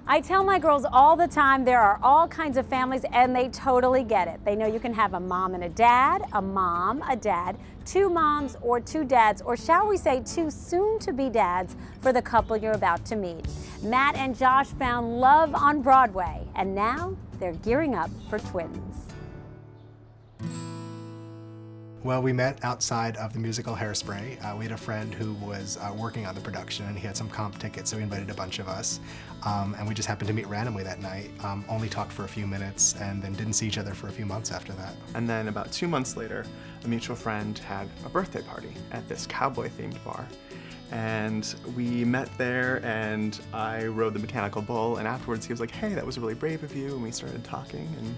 I tell my girls all the time there are all kinds of families and they totally get it. They know you can have a mom and a dad, a mom, a dad, two moms or two dads, or shall we say two soon-to-be dads for the couple you're about to meet. Matt and Josh found love on Broadway and now they're gearing up for twins. Well, we met outside of the musical Hairspray. We had a friend who was working on the production and he had some comp tickets, so he invited a bunch of us. And we just happened to meet randomly that night, only talked for a few minutes and then didn't see each other for a few months after that. And then about 2 months later, a mutual friend had a birthday party at this cowboy-themed bar. And we met there and I rode the mechanical bull, and afterwards he was like, hey, that was really brave of you, and we started talking, and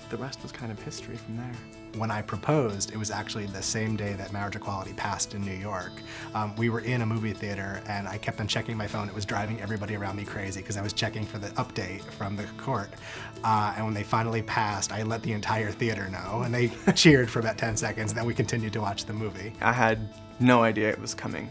the rest was kind of history from there. When I proposed, it was actually the same day that marriage equality passed in New York. We were in a movie theater and I kept on checking my phone. It was driving everybody around me crazy because I was checking for the update from the court. And when they finally passed, I let the entire theater know and they cheered for about 10 seconds and then we continued to watch the movie. I had no idea it was coming.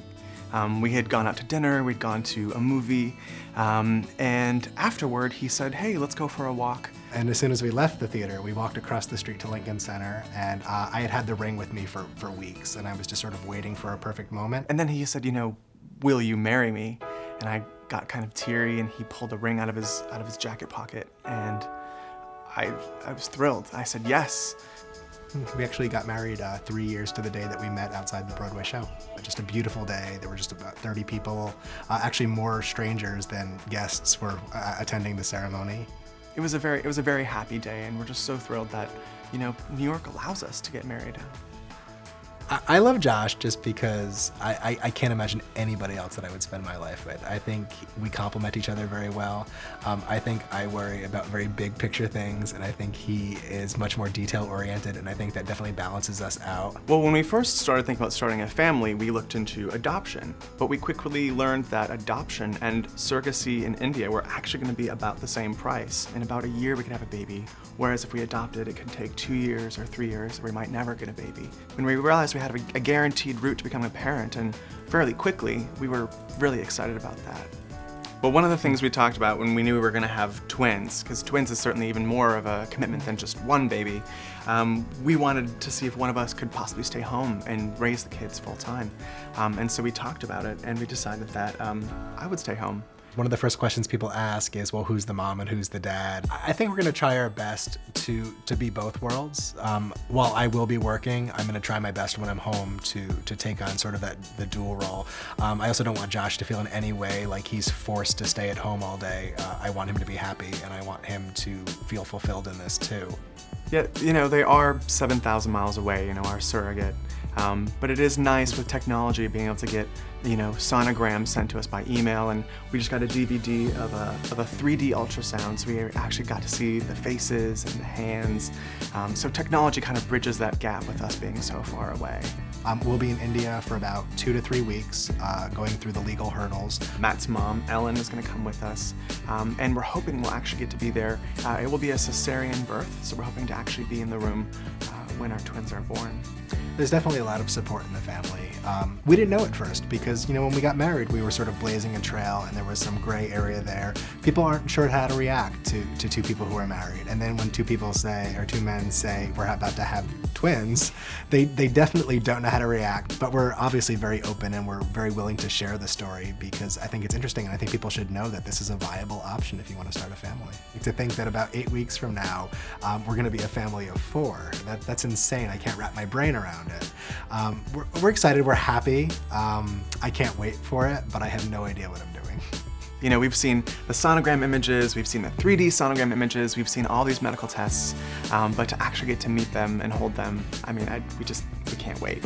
We had gone out to dinner, we'd gone to a movie, and afterward he said, hey, let's go for a walk. And as soon as we left the theater, we walked across the street to Lincoln Center, and I had had the ring with me for weeks, and I was just sort of waiting for a perfect moment. And then he said, you know, will you marry me? And I got kind of teary, and he pulled a ring out of his jacket pocket, and I was thrilled. I said yes. We actually got married 3 years to the day that we met outside the Broadway show. Just a beautiful day. There were just about 30 people, actually more strangers than guests were attending the ceremony. It was a very happy day, and we're just so thrilled that, you know, New York allows us to get married. I love Josh just because I can't imagine anybody else that I would spend my life with. I think we complement each other very well. I think I worry about very big picture things, and I think he is much more detail oriented, and I think that definitely balances us out. Well, when we first started thinking about starting a family, we looked into adoption, but we quickly learned that adoption and surrogacy in India were actually going to be about the same price. In about a year we could have a baby, whereas if we adopted, it could take 2 years or 3 years, or we might never get a baby. When we realized we had a guaranteed route to becoming a parent, and fairly quickly, we were really excited about that. Well, one of the things we talked about when we knew we were going to have twins, because twins is certainly even more of a commitment than just one baby, we wanted to see if one of us could possibly stay home and raise the kids full time. And so we talked about it, and we decided that I would stay home. One of the first questions people ask is, well, who's the mom and who's the dad? I think we're gonna try our best to be both worlds. While I will be working, I'm gonna try my best when I'm home to take on sort of the dual role. I also don't want Josh to feel in any way like he's forced to stay at home all day. I want him to be happy, and I want him to feel fulfilled in this too. Yeah, you know, they are 7,000 miles away, you know, our surrogate. But it is nice with technology being able to get, you know, sonograms sent to us by email, and we just got a DVD of a 3D ultrasound, so we actually got to see the faces and the hands. So technology kind of bridges that gap with us being so far away. We'll be in India for about 2 to 3 weeks, going through the legal hurdles. Matt's mom, Ellen, is going to come with us, and we're hoping we'll actually get to be there. It will be a cesarean birth, so we're hoping to actually be in the room when our twins are born. There's definitely a lot of support in the family. We didn't know at first because, you know, when we got married, we were sort of blazing a trail and there was some gray area there. People aren't sure how to react to two people who are married. And then when two men say we're about to have twins, they definitely don't know how to react, but we're obviously very open and we're very willing to share the story because I think it's interesting and I think people should know that this is a viable option if you want to start a family. To think that about 8 weeks from now, we're gonna be a family of 4. That's insane. I can't wrap my brain around it. We're excited, we're happy. I can't wait for it, but I have no idea what I'm doing. You know, we've seen the sonogram images, we've seen the 3D sonogram images, we've seen all these medical tests, but to actually get to meet them and hold them, I mean, we can't wait.